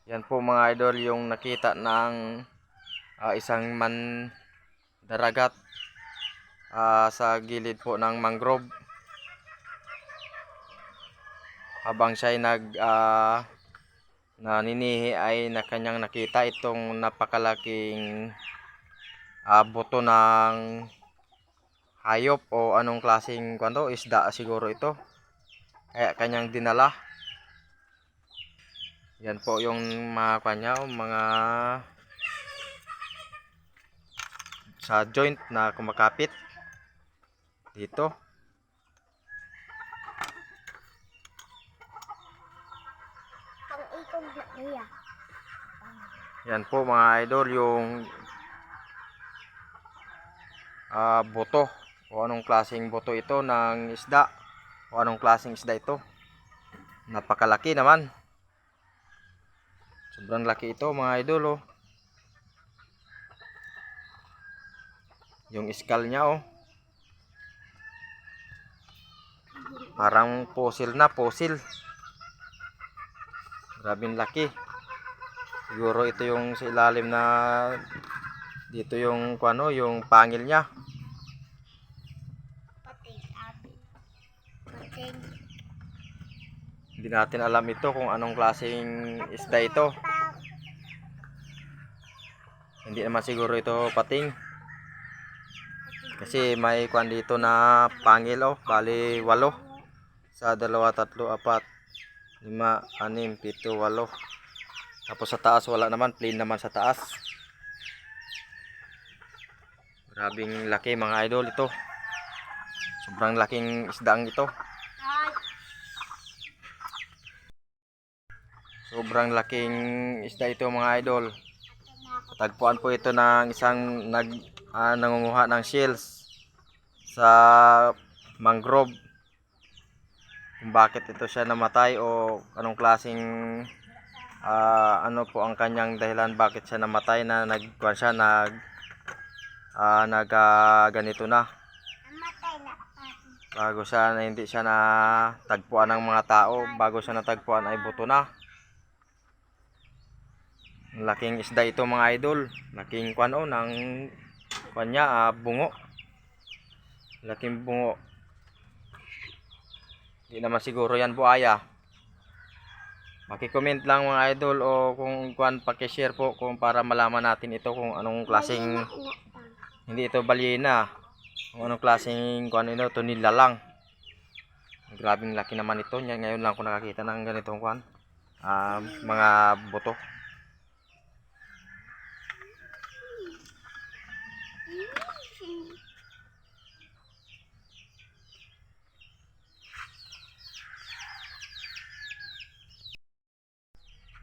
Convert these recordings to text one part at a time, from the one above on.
Yan po mga idol yung nakita ng isang mandaragat sa gilid po ng mangrove. Habang siya ay naninihi ay kanyang nakita itong napakalaking buto ng hayop o anong klaseng isda siguro ito. Kaya kanyang dinala. Yan po yung mga mga sa joint na kumakapit dito. Yan po mga idol yung buto o anong klaseng buto ito ng isda o anong klaseng isda ito. Napakalaki naman. Sobrang laki ito mga idol oh. Yung skull niya oh. Parang fossil na, fossil. Grabing laki. Siguro ito yung sa ilalim na dito yung yung pangil niya. Hindi natin alam ito kung anong klaseng isda ito. Hindi naman siguro ito pating. Kasi may dito na pangil oh, bali 8. Sa 2, 3, 4, 5, 6, 7, 8. Tapos sa taas wala naman, plain naman sa taas. Grabing laki mga idol ito. Sobrang laking isdang ito. Sobrang laking isda ito mga idol. Tagpuan po ito ng isang nangunguha ng shells sa mangrove. Kung bakit ito siya namatay o anong klaseng ano po ang kanyang dahilan bakit siya namatay na ganito na. Bago siya hindi siya natagpuan ng mga tao, bago siya natagpuan ay buto na. Laking isda ito mga idol. Laking ng bungo. Laking bungo. Hindi naman siguro yan buaya. Maki-comment lang mga idol o kung paki-share po kung para malaman natin ito kung anong klaseng hindi ito balyena. Kung anong klaseng ito nilalang. Grabing laki naman ito. Ngayon lang ako nakakita ng ganitong mga buto.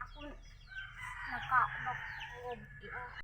Ako naka